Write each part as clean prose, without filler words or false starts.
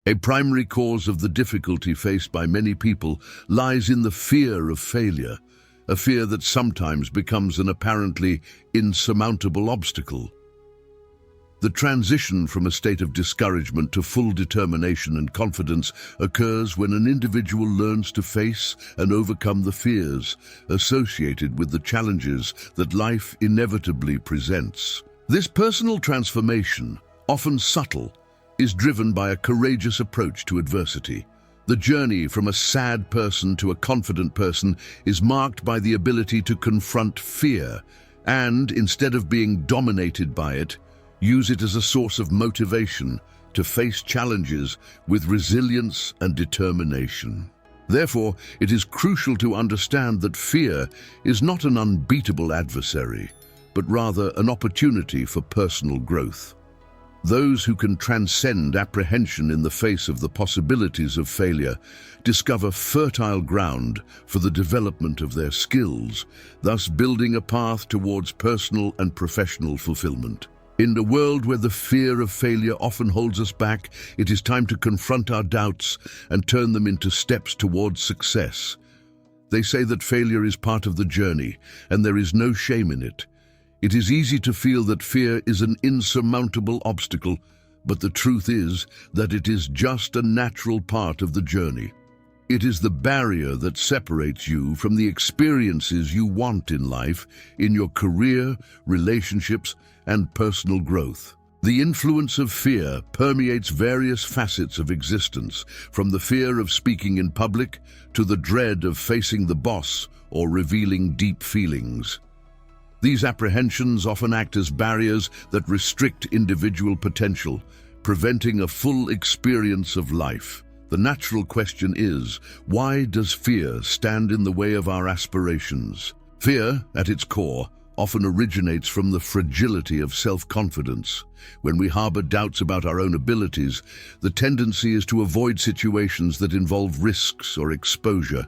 A primary cause of the difficulty faced by many people lies in the fear of failure, a fear that sometimes becomes an apparently insurmountable obstacle. The transition from a state of discouragement to full determination and confidence occurs when an individual learns to face and overcome the fears associated with the challenges that life inevitably presents. This personal transformation, often subtle, is driven by a courageous approach to adversity. The journey from a sad person to a confident person is marked by the ability to confront fear and, instead of being dominated by it, use it as a source of motivation to face challenges with resilience and determination. Therefore, it is crucial to understand that fear is not an unbeatable adversary, but rather an opportunity for personal growth. Those who can transcend apprehension in the face of the possibilities of failure discover fertile ground for the development of their skills, thus building a path towards personal and professional fulfillment. In a world where the fear of failure often holds us back, it is time to confront our doubts and turn them into steps towards success. They say that failure is part of the journey, and there is no shame in it. It is easy to feel that fear is an insurmountable obstacle, but the truth is that it is just a natural part of the journey. It is the barrier that separates you from the experiences you want in life, in your career, relationships, and personal growth. The influence of fear permeates various facets of existence, from the fear of speaking in public to the dread of facing the boss or revealing deep feelings. These apprehensions often act as barriers that restrict individual potential, preventing a full experience of life. The natural question is, why does fear stand in the way of our aspirations? Fear, at its core, often originates from the fragility of self-confidence. When we harbor doubts about our own abilities, the tendency is to avoid situations that involve risks or exposure.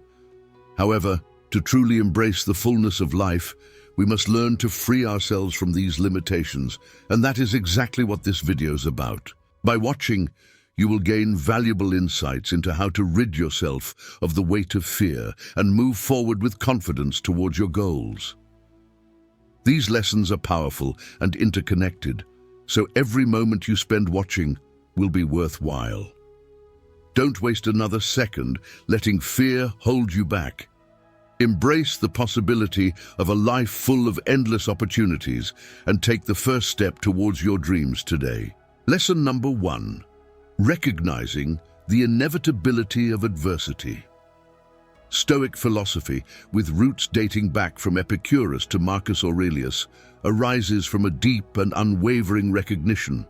However, to truly embrace the fullness of life, we must learn to free ourselves from these limitations, and that is exactly what this video is about. By watching, you will gain valuable insights into how to rid yourself of the weight of fear and move forward with confidence towards your goals. These lessons are powerful and interconnected, so every moment you spend watching will be worthwhile. Don't waste another second letting fear hold you back. Embrace the possibility of a life full of endless opportunities and take the first step towards your dreams today. Lesson number 1. Recognizing the inevitability of adversity. Stoic philosophy, with roots dating back from Epicurus to Marcus Aurelius, arises from a deep and unwavering recognition.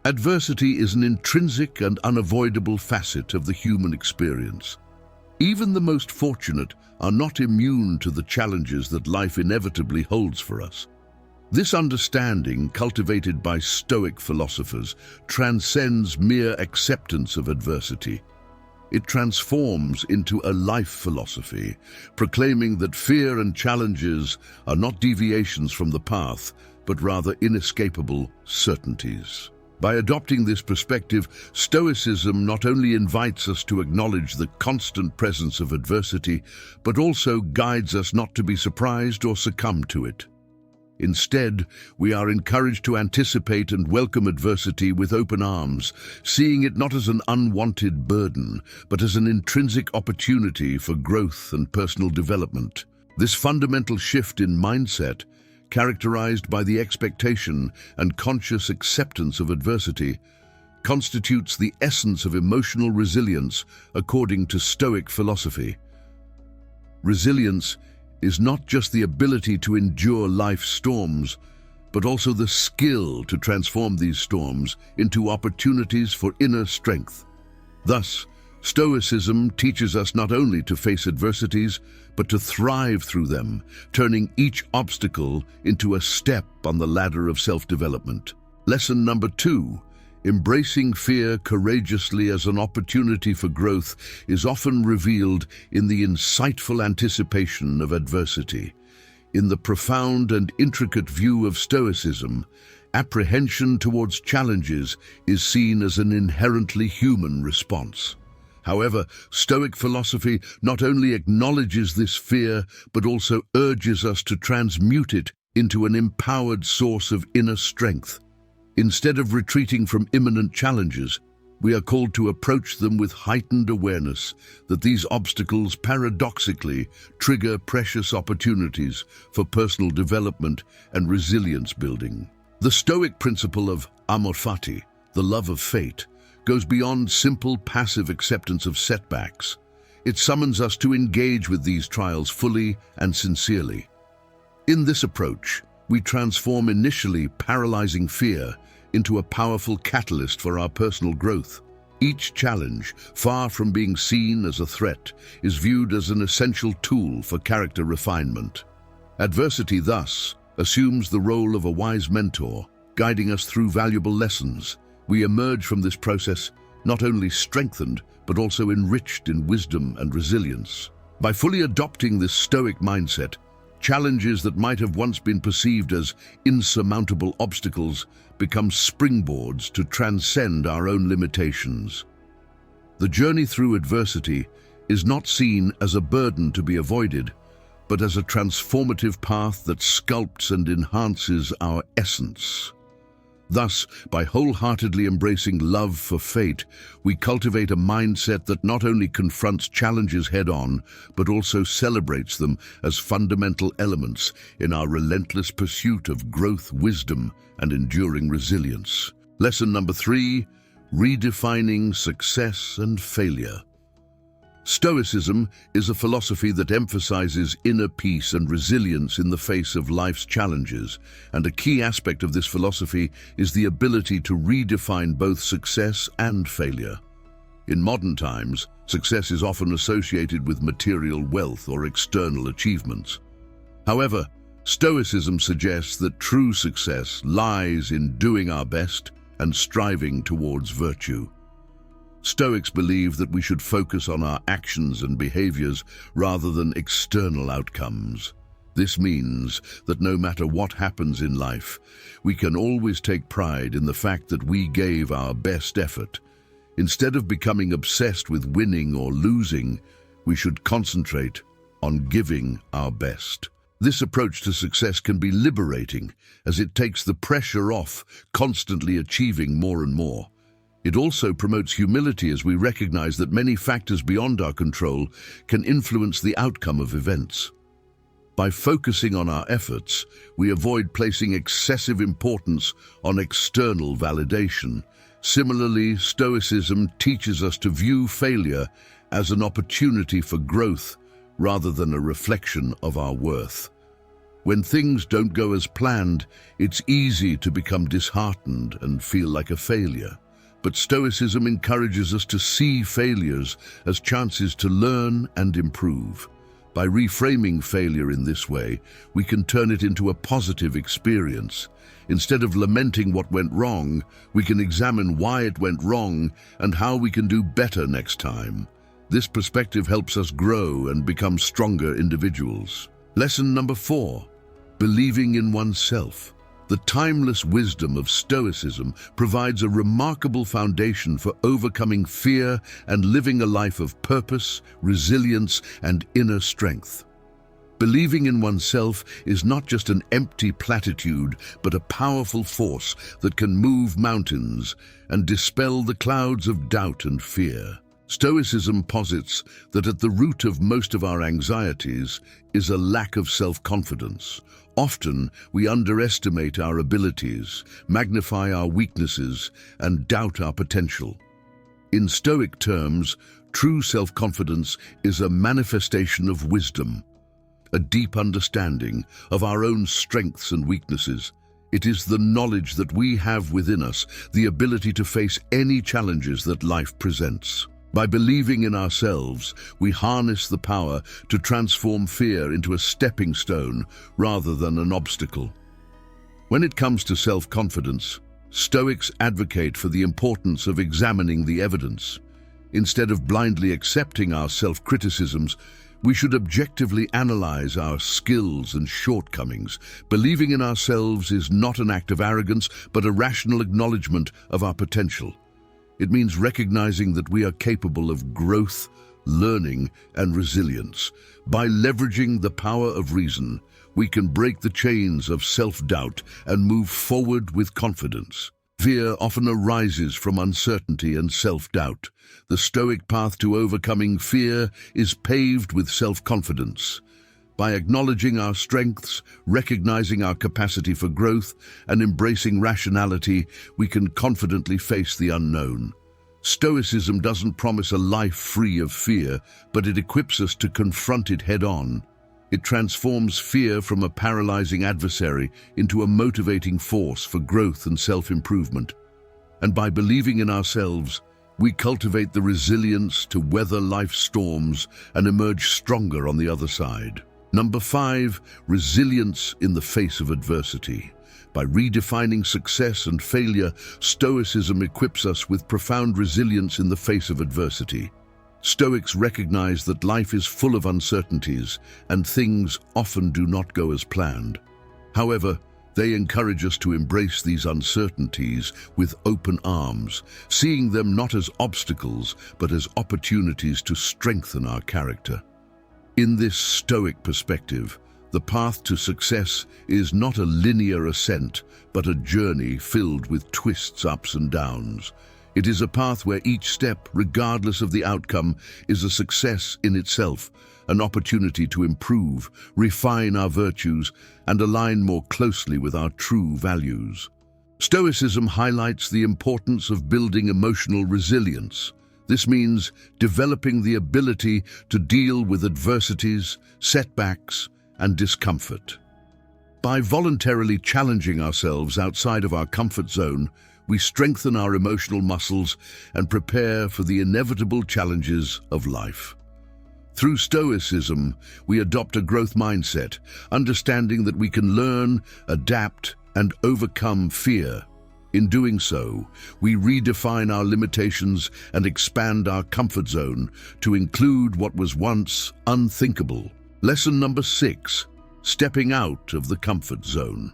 Adversity is an intrinsic and unavoidable facet of the human experience. Even the most fortunate are not immune to the challenges that life inevitably holds for us. This understanding, cultivated by Stoic philosophers, transcends mere acceptance of adversity. It transforms into a life philosophy, proclaiming that fear and challenges are not deviations from the path, but rather inescapable certainties. By adopting this perspective, Stoicism not only invites us to acknowledge the constant presence of adversity, but also guides us not to be surprised or succumb to it. Instead, we are encouraged to anticipate and welcome adversity with open arms, seeing it not as an unwanted burden, but as an intrinsic opportunity for growth and personal development. This fundamental shift in mindset, characterized by the expectation and conscious acceptance of adversity, constitutes the essence of emotional resilience according to Stoic philosophy. Resilience is not just the ability to endure life's storms, but also the skill to transform these storms into opportunities for inner strength. Thus, Stoicism teaches us not only to face adversities, but to thrive through them, turning each obstacle into a step on the ladder of self-development. Lesson number 2. Embracing fear courageously as an opportunity for growth is often revealed in the insightful anticipation of adversity. In the profound and intricate view of Stoicism, apprehension towards challenges is seen as an inherently human response. However, Stoic philosophy not only acknowledges this fear, but also urges us to transmute it into an empowered source of inner strength. Instead of retreating from imminent challenges, we are called to approach them with heightened awareness that these obstacles paradoxically trigger precious opportunities for personal development and resilience building. The Stoic principle of amor fati, the love of fate, goes beyond simple passive acceptance of setbacks. It summons us to engage with these trials fully and sincerely. In this approach, we transform initially paralyzing fear into a powerful catalyst for our personal growth. Each challenge, far from being seen as a threat, is viewed as an essential tool for character refinement. Adversity, thus, assumes the role of a wise mentor, guiding us through valuable lessons. We emerge from this process not only strengthened, but also enriched in wisdom and resilience. By fully adopting this Stoic mindset, challenges that might have once been perceived as insurmountable obstacles become springboards to transcend our own limitations. The journey through adversity is not seen as a burden to be avoided, but as a transformative path that sculpts and enhances our essence. Thus, by wholeheartedly embracing love for fate, we cultivate a mindset that not only confronts challenges head-on, but also celebrates them as fundamental elements in our relentless pursuit of growth, wisdom, and enduring resilience. Lesson number 3, redefining success and failure. Stoicism is a philosophy that emphasizes inner peace and resilience in the face of life's challenges, and a key aspect of this philosophy is the ability to redefine both success and failure. In modern times, success is often associated with material wealth or external achievements. However, Stoicism suggests that true success lies in doing our best and striving towards virtue. Stoics believe that we should focus on our actions and behaviors rather than external outcomes. This means that no matter what happens in life, we can always take pride in the fact that we gave our best effort. Instead of becoming obsessed with winning or losing, we should concentrate on giving our best. This approach to success can be liberating, as it takes the pressure off constantly achieving more and more. It also promotes humility, as we recognize that many factors beyond our control can influence the outcome of events. By focusing on our efforts, we avoid placing excessive importance on external validation. Similarly, Stoicism teaches us to view failure as an opportunity for growth rather than a reflection of our worth. When things don't go as planned, it's easy to become disheartened and feel like a failure. But Stoicism encourages us to see failures as chances to learn and improve. By reframing failure in this way, we can turn it into a positive experience. Instead of lamenting what went wrong, we can examine why it went wrong and how we can do better next time. This perspective helps us grow and become stronger individuals. Lesson number 4, believing in oneself. The timeless wisdom of Stoicism provides a remarkable foundation for overcoming fear and living a life of purpose, resilience, and inner strength. Believing in oneself is not just an empty platitude, but a powerful force that can move mountains and dispel the clouds of doubt and fear. Stoicism posits that at the root of most of our anxieties is a lack of self-confidence. Often, we underestimate our abilities, magnify our weaknesses, and doubt our potential. In Stoic terms, true self-confidence is a manifestation of wisdom, a deep understanding of our own strengths and weaknesses. It is the knowledge that we have within us, the ability to face any challenges that life presents. By believing in ourselves, we harness the power to transform fear into a stepping stone rather than an obstacle. When it comes to self-confidence, Stoics advocate for the importance of examining the evidence. Instead of blindly accepting our self-criticisms, We should objectively analyze our skills and shortcomings. Believing in ourselves is not an act of arrogance, but a rational acknowledgement of our potential. It means recognizing that we are capable of growth, learning, and resilience. By leveraging the power of reason, we can break the chains of self-doubt and move forward with confidence. Fear often arises from uncertainty and self-doubt. The Stoic path to overcoming fear is paved with self-confidence. By acknowledging our strengths, recognizing our capacity for growth, and embracing rationality, we can confidently face the unknown. Stoicism doesn't promise a life free of fear, but it equips us to confront it head-on. It transforms fear from a paralyzing adversary into a motivating force for growth and self-improvement. And by believing in ourselves, we cultivate the resilience to weather life's storms and emerge stronger on the other side. Number 5, resilience in the face of adversity. By redefining success and failure, Stoicism equips us with profound resilience in the face of adversity. Stoics recognize that life is full of uncertainties and things often do not go as planned. However, they encourage us to embrace these uncertainties with open arms, seeing them not as obstacles but as opportunities to strengthen our character. In this Stoic perspective, the path to success is not a linear ascent, but a journey filled with twists, ups and downs. It is a path where each step, regardless of the outcome, is a success in itself, an opportunity to improve, refine our virtues, and align more closely with our true values. Stoicism highlights the importance of building emotional resilience. This means developing the ability to deal with adversities, setbacks, and discomfort. By voluntarily challenging ourselves outside of our comfort zone, we strengthen our emotional muscles and prepare for the inevitable challenges of life. Through Stoicism, we adopt a growth mindset, understanding that we can learn, adapt, and overcome fear. In doing so, we redefine our limitations and expand our comfort zone to include what was once unthinkable. Lesson number 6, stepping out of the comfort zone.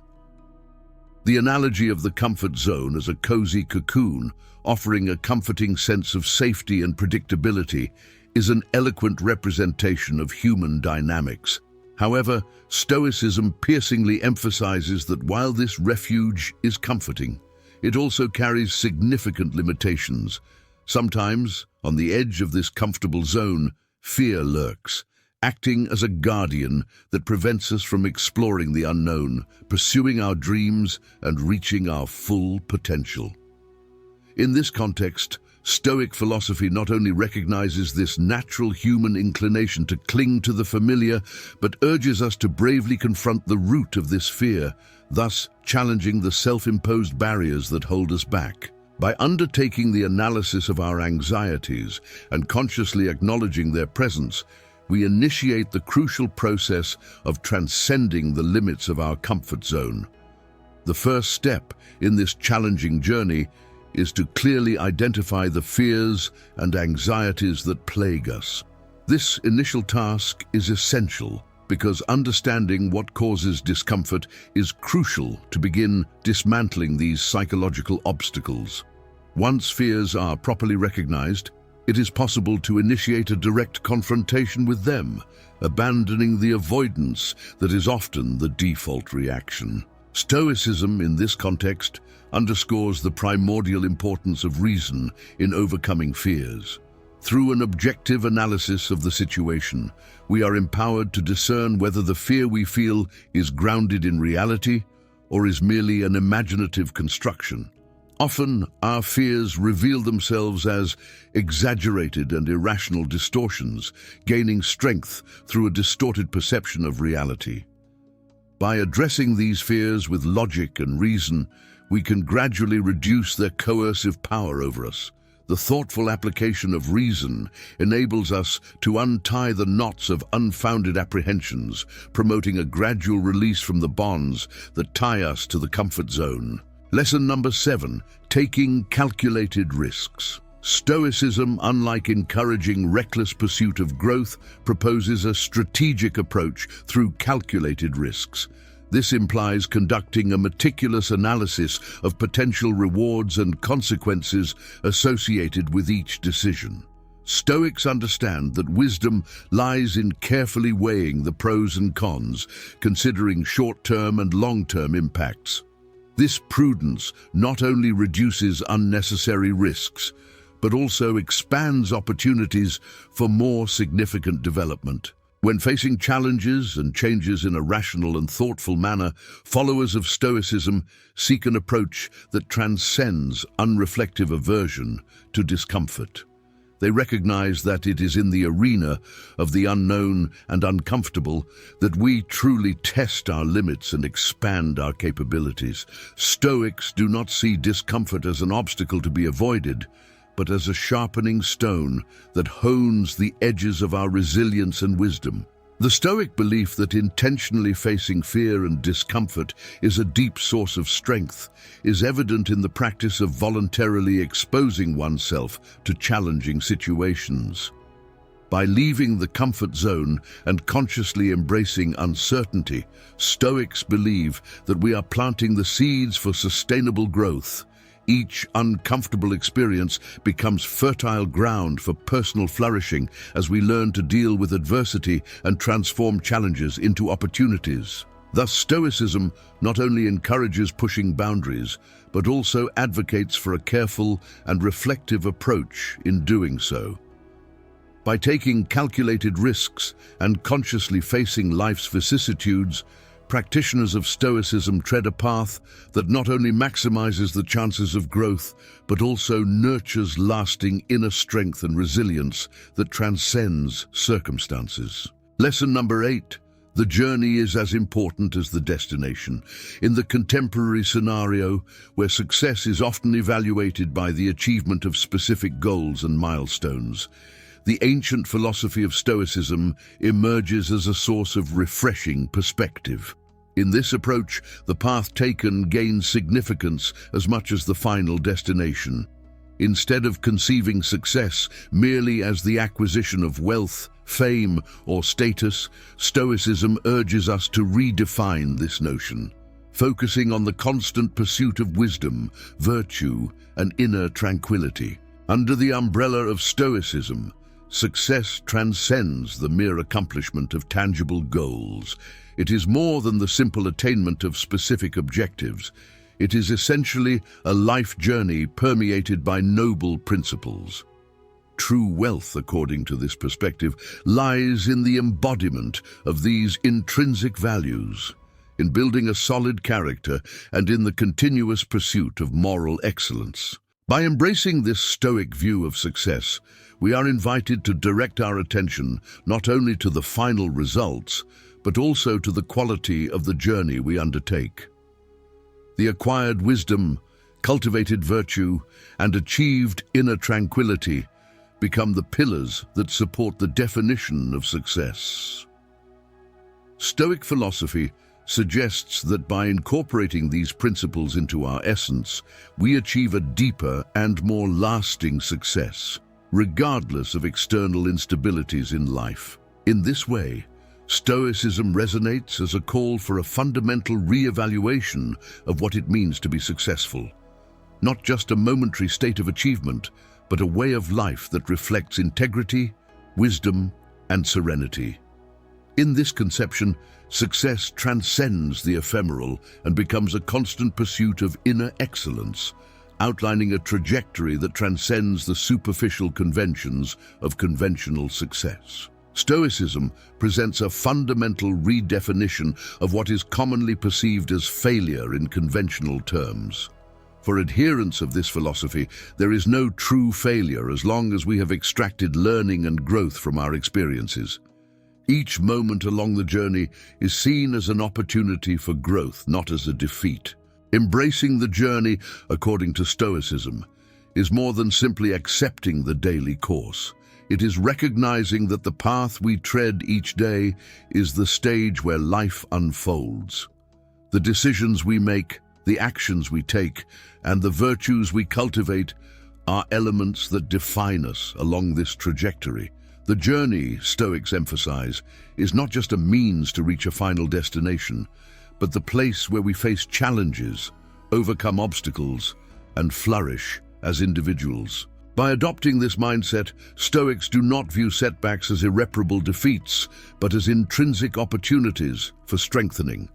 The analogy of the comfort zone as a cozy cocoon, offering a comforting sense of safety and predictability, is an eloquent representation of human dynamics. However, Stoicism piercingly emphasizes that while this refuge is comforting, it also carries significant limitations. Sometimes, on the edge of this comfortable zone, fear lurks, acting as a guardian that prevents us from exploring the unknown, pursuing our dreams, and reaching our full potential. In this context, Stoic philosophy not only recognizes this natural human inclination to cling to the familiar, but urges us to bravely confront the root of this fear, thus challenging the self-imposed barriers that hold us back. By undertaking the analysis of our anxieties and consciously acknowledging their presence, we initiate the crucial process of transcending the limits of our comfort zone. The first step in this challenging journey is to clearly identify the fears and anxieties that plague us. This initial task is essential because understanding what causes discomfort is crucial to begin dismantling these psychological obstacles. Once fears are properly recognized, it is possible to initiate a direct confrontation with them, abandoning the avoidance that is often the default reaction. Stoicism, in this context, underscores the primordial importance of reason in overcoming fears. Through an objective analysis of the situation, we are empowered to discern whether the fear we feel is grounded in reality or is merely an imaginative construction. Often, our fears reveal themselves as exaggerated and irrational distortions, gaining strength through a distorted perception of reality. By addressing these fears with logic and reason, we can gradually reduce their coercive power over us. The thoughtful application of reason enables us to untie the knots of unfounded apprehensions, promoting a gradual release from the bonds that tie us to the comfort zone. Lesson number 7, taking calculated risks. Stoicism, unlike encouraging reckless pursuit of growth, proposes a strategic approach through calculated risks. This implies conducting a meticulous analysis of potential rewards and consequences associated with each decision. Stoics understand that wisdom lies in carefully weighing the pros and cons, considering short-term and long-term impacts. This prudence not only reduces unnecessary risks, but also expands opportunities for more significant development. When facing challenges and changes in a rational and thoughtful manner, followers of Stoicism seek an approach that transcends unreflective aversion to discomfort. They recognize that it is in the arena of the unknown and uncomfortable that we truly test our limits and expand our capabilities. Stoics do not see discomfort as an obstacle to be avoided, but as a sharpening stone that hones the edges of our resilience and wisdom. The Stoic belief that intentionally facing fear and discomfort is a deep source of strength is evident in the practice of voluntarily exposing oneself to challenging situations. By leaving the comfort zone and consciously embracing uncertainty, Stoics believe that we are planting the seeds for sustainable growth. Each uncomfortable experience becomes fertile ground for personal flourishing as we learn to deal with adversity and transform challenges into opportunities. Thus, Stoicism not only encourages pushing boundaries, but also advocates for a careful and reflective approach in doing so. By taking calculated risks and consciously facing life's vicissitudes, practitioners of Stoicism tread a path that not only maximizes the chances of growth, but also nurtures lasting inner strength and resilience that transcends circumstances. Lesson number 8. The journey is as important as the destination. In the contemporary scenario, where success is often evaluated by the achievement of specific goals and milestones, the ancient philosophy of Stoicism emerges as a source of refreshing perspective. In this approach, the path taken gains significance as much as the final destination. Instead of conceiving success merely as the acquisition of wealth, fame, or status, Stoicism urges us to redefine this notion, focusing on the constant pursuit of wisdom, virtue, and inner tranquility. Under the umbrella of Stoicism, success transcends the mere accomplishment of tangible goals. It is more than the simple attainment of specific objectives. It is essentially a life journey permeated by noble principles. True wealth, according to this perspective, lies in the embodiment of these intrinsic values, in building a solid character and in the continuous pursuit of moral excellence. By embracing this Stoic view of success, we are invited to direct our attention not only to the final results, but also to the quality of the journey we undertake. The acquired wisdom, cultivated virtue, and achieved inner tranquility become the pillars that support the definition of success. Stoic philosophy suggests that by incorporating these principles into our essence, we achieve a deeper and more lasting success, regardless of external instabilities in life. In this way, Stoicism resonates as a call for a fundamental re-evaluation of what it means to be successful. Not just a momentary state of achievement, but a way of life that reflects integrity, wisdom, and serenity. In this conception, success transcends the ephemeral and becomes a constant pursuit of inner excellence, outlining a trajectory that transcends the superficial conventions of conventional success. Stoicism presents a fundamental redefinition of what is commonly perceived as failure in conventional terms. For adherents of this philosophy, there is no true failure as long as we have extracted learning and growth from our experiences. Each moment along the journey is seen as an opportunity for growth, not as a defeat. Embracing the journey, according to Stoicism, is more than simply accepting the daily course. It is recognizing that the path we tread each day is the stage where life unfolds. The decisions we make, the actions we take, and the virtues we cultivate are elements that define us along this trajectory. The journey, Stoics emphasize, is not just a means to reach a final destination, but the place where we face challenges, overcome obstacles, and flourish as individuals. By adopting this mindset, Stoics do not view setbacks as irreparable defeats, but as intrinsic opportunities for strengthening.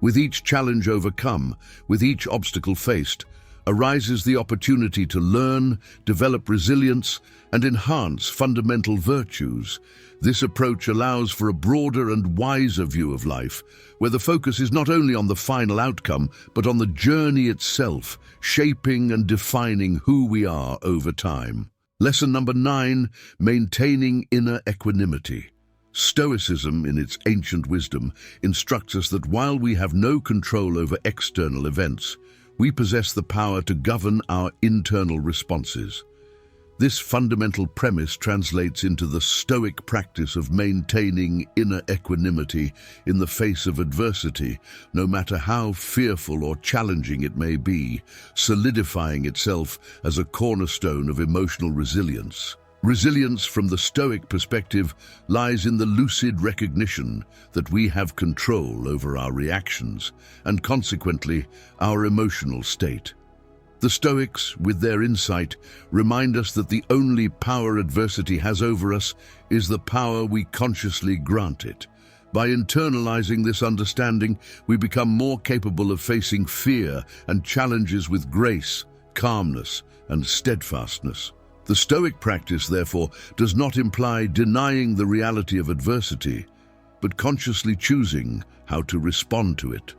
With each challenge overcome, with each obstacle faced, arises the opportunity to learn, develop resilience, and enhance fundamental virtues. This approach allows for a broader and wiser view of life, where the focus is not only on the final outcome, but on the journey itself, shaping and defining who we are over time. Lesson number 9, maintaining inner equanimity. Stoicism, in its ancient wisdom, instructs us that while we have no control over external events, we possess the power to govern our internal responses. This fundamental premise translates into the Stoic practice of maintaining inner equanimity in the face of adversity, no matter how fearful or challenging it may be, solidifying itself as a cornerstone of emotional resilience. Resilience from the Stoic perspective lies in the lucid recognition that we have control over our reactions and consequently our emotional state. The Stoics, with their insight, remind us that the only power adversity has over us is the power we consciously grant it. By internalizing this understanding, we become more capable of facing fear and challenges with grace, calmness, and steadfastness. The Stoic practice, therefore, does not imply denying the reality of adversity, but consciously choosing how to respond to it.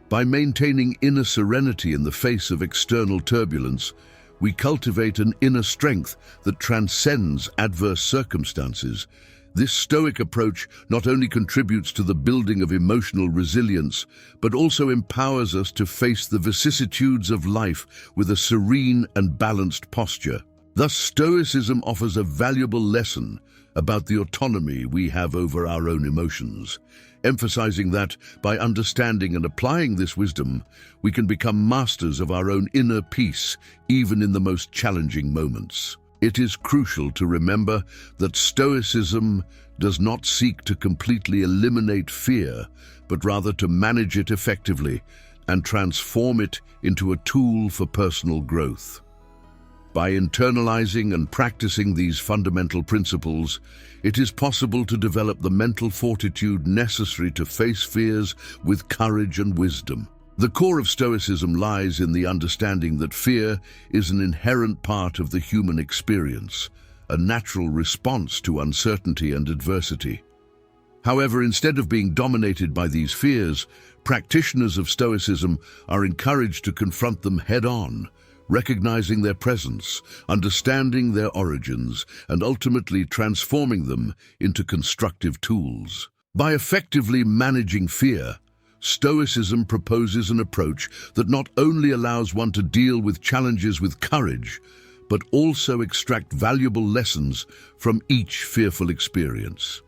By maintaining inner serenity in the face of external turbulence, we cultivate an inner strength that transcends adverse circumstances. This Stoic approach not only contributes to the building of emotional resilience, but also empowers us to face the vicissitudes of life with a serene and balanced posture. Thus, Stoicism offers a valuable lesson about the autonomy we have over our own emotions, emphasizing that by understanding and applying this wisdom, we can become masters of our own inner peace, even in the most challenging moments. It is crucial to remember that Stoicism does not seek to completely eliminate fear, but rather to manage it effectively and transform it into a tool for personal growth. By internalizing and practicing these fundamental principles, it is possible to develop the mental fortitude necessary to face fears with courage and wisdom. The core of Stoicism lies in the understanding that fear is an inherent part of the human experience, a natural response to uncertainty and adversity. However, instead of being dominated by these fears, practitioners of Stoicism are encouraged to confront them head-on, recognizing their presence, understanding their origins, and ultimately transforming them into constructive tools. By effectively managing fear, Stoicism proposes an approach that not only allows one to deal with challenges with courage, but also extract valuable lessons from each fearful experience.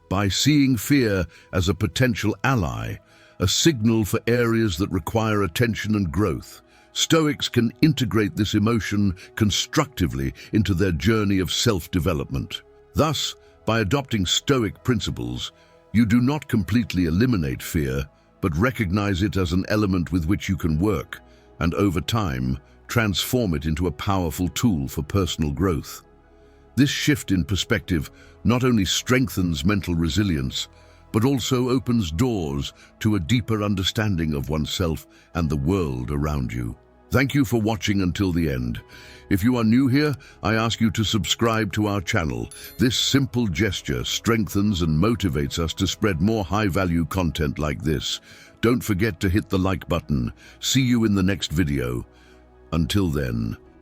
By seeing fear as a potential ally, a signal for areas that require attention and growth, Stoics can integrate this emotion constructively into their journey of self-development. Thus, by adopting Stoic principles, you do not completely eliminate fear, but recognize it as an element with which you can work, and over time, transform it into a powerful tool for personal growth. This shift in perspective not only strengthens mental resilience, but also opens doors to a deeper understanding of oneself and the world around you. Thank you for watching until the end. If you are new here, I ask you to subscribe to our channel. This simple gesture strengthens and motivates us to spread more high-value content like this. Don't forget to hit the like button. See you in the next video. Until then,